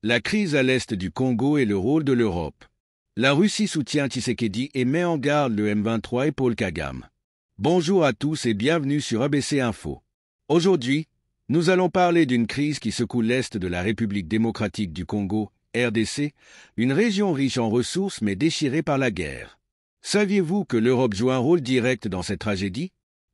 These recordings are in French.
La crise à l'est du Congo et le rôle de l'Europe. La Russie soutient Tshisekedi et met en garde le M23 et Paul Kagame. Bonjour à tous et bienvenue sur ABC Info. Aujourd'hui, nous allons parler d'une crise qui secoue l'est de la République démocratique du Congo, RDC, une région riche en ressources mais déchirée par la guerre. Saviez-vous que l'Europe joue un rôle direct dans cette tragédie?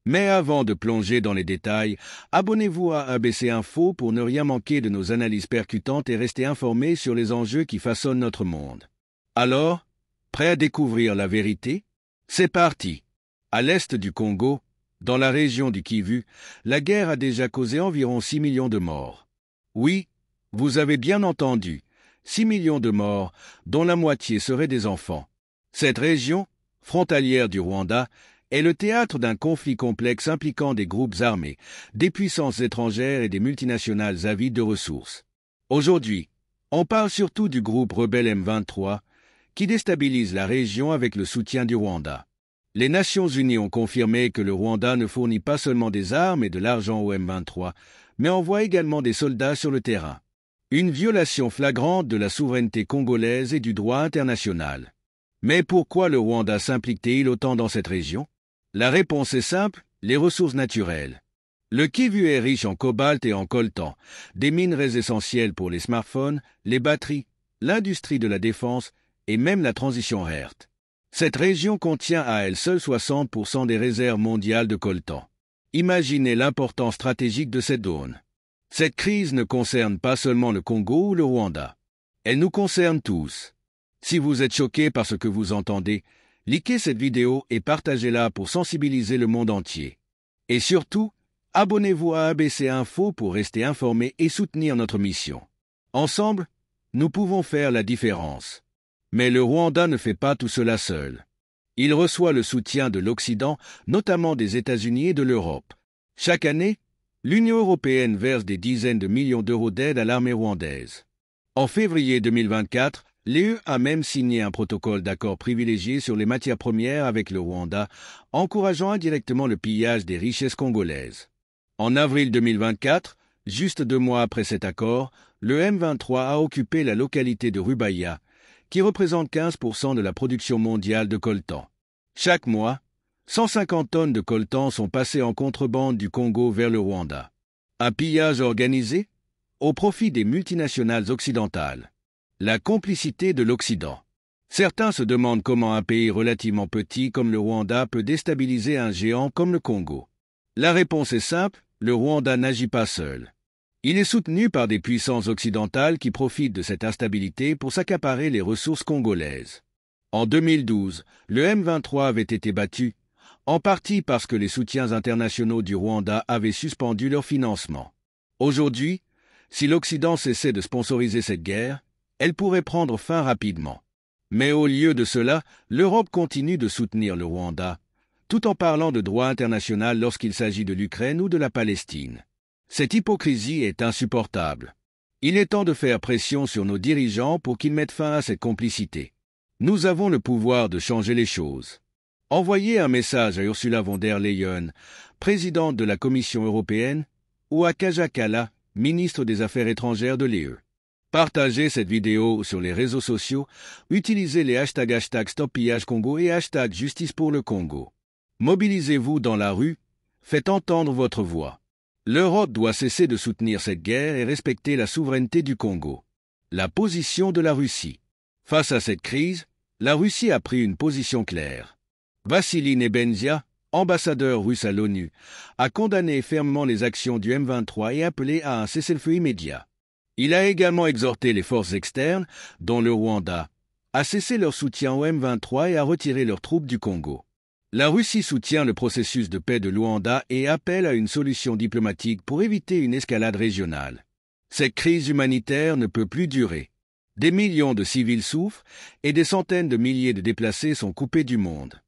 Mais avant de plonger dans les détails, abonnez-vous à ABC Info pour ne rien manquer de nos analyses percutantes et rester informé sur les enjeux qui façonnent notre monde. Alors, prêt à découvrir la vérité? C'est parti! À l'est du Congo, dans la région du Kivu, la guerre a déjà causé environ 6 millions de morts. Oui, vous avez bien entendu, 6 millions de morts, dont la moitié seraient des enfants. Cette région, frontalière du Rwanda, est le théâtre d'un conflit complexe impliquant des groupes armés, des puissances étrangères et des multinationales avides de ressources. Aujourd'hui, on parle surtout du groupe rebelle M23, qui déstabilise la région avec le soutien du Rwanda. Les Nations Unies ont confirmé que le Rwanda ne fournit pas seulement des armes et de l'argent au M23, mais envoie également des soldats sur le terrain. Une violation flagrante de la souveraineté congolaise et du droit international. Mais pourquoi le Rwanda s'implique-t-il autant dans cette région? La réponse est simple, les ressources naturelles. Le Kivu est riche en cobalt et en coltan, des minerais essentiels pour les smartphones, les batteries, l'industrie de la défense et même la transition verte. Cette région contient à elle seule 60% des réserves mondiales de coltan. Imaginez l'importance stratégique de cette zone. Cette crise ne concerne pas seulement le Congo ou le Rwanda. Elle nous concerne tous. Si vous êtes choqué par ce que vous entendez, likez cette vidéo et partagez-la pour sensibiliser le monde entier. Et surtout, abonnez-vous à ABC Info pour rester informé et soutenir notre mission. Ensemble, nous pouvons faire la différence. Mais le Rwanda ne fait pas tout cela seul. Il reçoit le soutien de l'Occident, notamment des États-Unis et de l'Europe. Chaque année, l'Union européenne verse des dizaines de millions d'euros d'aide à l'armée rwandaise. En février 2024, l'UE a même signé un protocole d'accord privilégié sur les matières premières avec le Rwanda, encourageant indirectement le pillage des richesses congolaises. En avril 2024, juste 2 mois après cet accord, le M23 a occupé la localité de Rubaya, qui représente 15% de la production mondiale de coltan. Chaque mois, 150 tonnes de coltan sont passées en contrebande du Congo vers le Rwanda. Un pillage organisé au profit des multinationales occidentales. La complicité de l'Occident. Certains se demandent comment un pays relativement petit comme le Rwanda peut déstabiliser un géant comme le Congo. La réponse est simple, le Rwanda n'agit pas seul. Il est soutenu par des puissances occidentales qui profitent de cette instabilité pour s'accaparer les ressources congolaises. En 2012, le M23 avait été battu, en partie parce que les soutiens internationaux du Rwanda avaient suspendu leur financement. Aujourd'hui, si l'Occident cessait de sponsoriser cette guerre, elle pourrait prendre fin rapidement. Mais au lieu de cela, l'Europe continue de soutenir le Rwanda, tout en parlant de droit international lorsqu'il s'agit de l'Ukraine ou de la Palestine. Cette hypocrisie est insupportable. Il est temps de faire pression sur nos dirigeants pour qu'ils mettent fin à cette complicité. Nous avons le pouvoir de changer les choses. Envoyez un message à Ursula von der Leyen, présidente de la Commission européenne, ou à Kaja Kallas, ministre des Affaires étrangères de l'UE. Partagez cette vidéo sur les réseaux sociaux, utilisez les hashtags #StopPillageCongo et #Justice pour le Congo. Mobilisez-vous dans la rue, faites entendre votre voix. L'Europe doit cesser de soutenir cette guerre et respecter la souveraineté du Congo. La position de la Russie. Face à cette crise, la Russie a pris une position claire. Vassily Nebenzia, ambassadeur russe à l'ONU, a condamné fermement les actions du M23 et appelé à un cessez-le-feu immédiat. Il a également exhorté les forces externes, dont le Rwanda, à cesser leur soutien au M23 et à retirer leurs troupes du Congo. La Russie soutient le processus de paix de Luanda et appelle à une solution diplomatique pour éviter une escalade régionale. Cette crise humanitaire ne peut plus durer. Des millions de civils souffrent et des centaines de milliers de déplacés sont coupés du monde.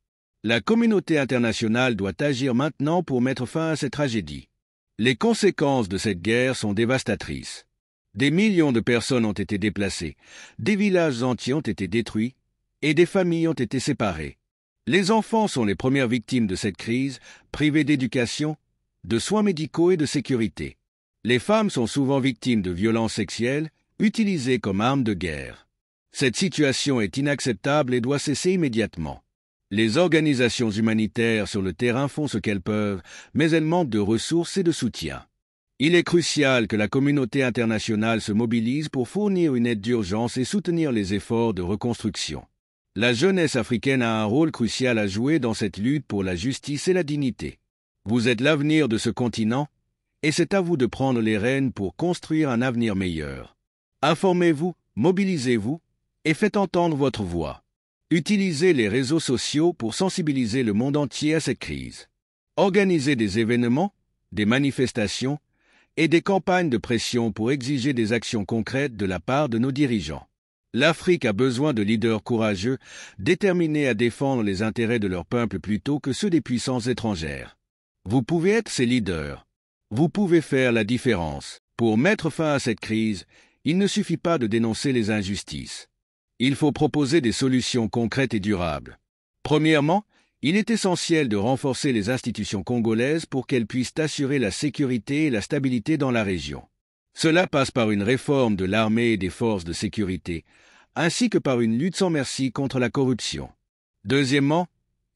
La communauté internationale doit agir maintenant pour mettre fin à cette tragédie. Les conséquences de cette guerre sont dévastatrices. Des millions de personnes ont été déplacées, des villages entiers ont été détruits et des familles ont été séparées. Les enfants sont les premières victimes de cette crise, privés d'éducation, de soins médicaux et de sécurité. Les femmes sont souvent victimes de violences sexuelles, utilisées comme armes de guerre. Cette situation est inacceptable et doit cesser immédiatement. Les organisations humanitaires sur le terrain font ce qu'elles peuvent, mais elles manquent de ressources et de soutien. Il est crucial que la communauté internationale se mobilise pour fournir une aide d'urgence et soutenir les efforts de reconstruction. La jeunesse africaine a un rôle crucial à jouer dans cette lutte pour la justice et la dignité. Vous êtes l'avenir de ce continent, et c'est à vous de prendre les rênes pour construire un avenir meilleur. Informez-vous, mobilisez-vous, et faites entendre votre voix. Utilisez les réseaux sociaux pour sensibiliser le monde entier à cette crise. Organisez des événements, des manifestations et des campagnes de pression pour exiger des actions concrètes de la part de nos dirigeants. L'Afrique a besoin de leaders courageux, déterminés à défendre les intérêts de leur peuple plutôt que ceux des puissances étrangères. Vous pouvez être ces leaders. Vous pouvez faire la différence. Pour mettre fin à cette crise, il ne suffit pas de dénoncer les injustices. Il faut proposer des solutions concrètes et durables. Premièrement, il est essentiel de renforcer les institutions congolaises pour qu'elles puissent assurer la sécurité et la stabilité dans la région. Cela passe par une réforme de l'armée et des forces de sécurité, ainsi que par une lutte sans merci contre la corruption. Deuxièmement,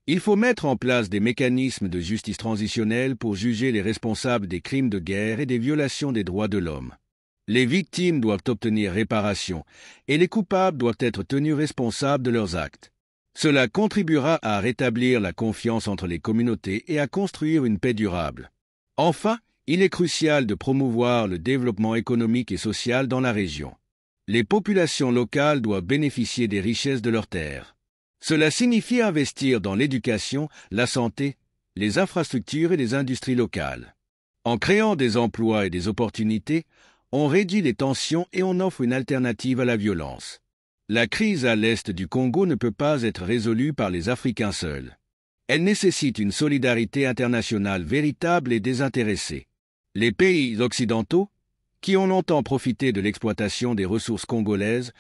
il faut mettre en place des mécanismes de justice transitionnelle pour juger les responsables des crimes de guerre et des violations des droits de l'homme. Les victimes doivent obtenir réparation et les coupables doivent être tenus responsables de leurs actes. Cela contribuera à rétablir la confiance entre les communautés et à construire une paix durable. Enfin, il est crucial de promouvoir le développement économique et social dans la région. Les populations locales doivent bénéficier des richesses de leurs terres. Cela signifie investir dans l'éducation, la santé, les infrastructures et les industries locales. En créant des emplois et des opportunités, on réduit les tensions et on offre une alternative à la violence. La crise à l'est du Congo ne peut pas être résolue par les Africains seuls. Elle nécessite une solidarité internationale véritable et désintéressée. Les pays occidentaux, qui ont longtemps profité de l'exploitation des ressources congolaises,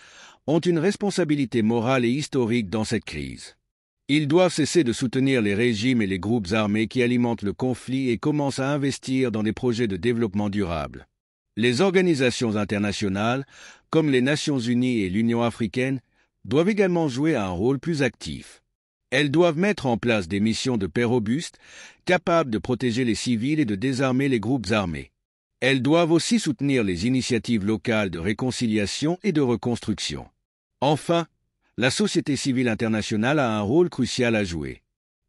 ont une responsabilité morale et historique dans cette crise. Ils doivent cesser de soutenir les régimes et les groupes armés qui alimentent le conflit et commencent à investir dans des projets de développement durable. Les organisations internationales, comme les Nations Unies et l'Union africaine, doivent également jouer un rôle plus actif. Elles doivent mettre en place des missions de paix robustes, capables de protéger les civils et de désarmer les groupes armés. Elles doivent aussi soutenir les initiatives locales de réconciliation et de reconstruction. Enfin, la société civile internationale a un rôle crucial à jouer.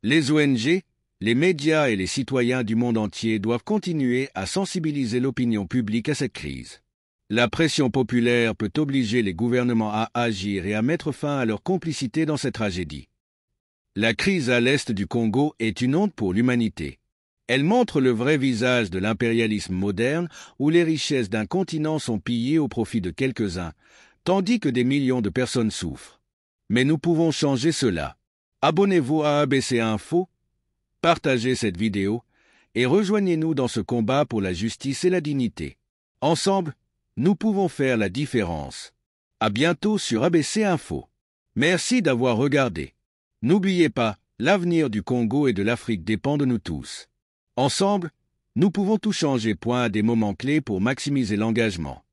Les ONG, les médias et les citoyens du monde entier doivent continuer à sensibiliser l'opinion publique à cette crise. La pression populaire peut obliger les gouvernements à agir et à mettre fin à leur complicité dans cette tragédie. La crise à l'est du Congo est une honte pour l'humanité. Elle montre le vrai visage de l'impérialisme moderne où les richesses d'un continent sont pillées au profit de quelques-uns, tandis que des millions de personnes souffrent. Mais nous pouvons changer cela. Abonnez-vous à ABC Info, partagez cette vidéo et rejoignez-nous dans ce combat pour la justice et la dignité. Ensemble, nous pouvons faire la différence. À bientôt sur ABC Info. Merci d'avoir regardé. N'oubliez pas, l'avenir du Congo et de l'Afrique dépend de nous tous. Ensemble, nous pouvons tout changer. À des moments clés pour maximiser l'engagement.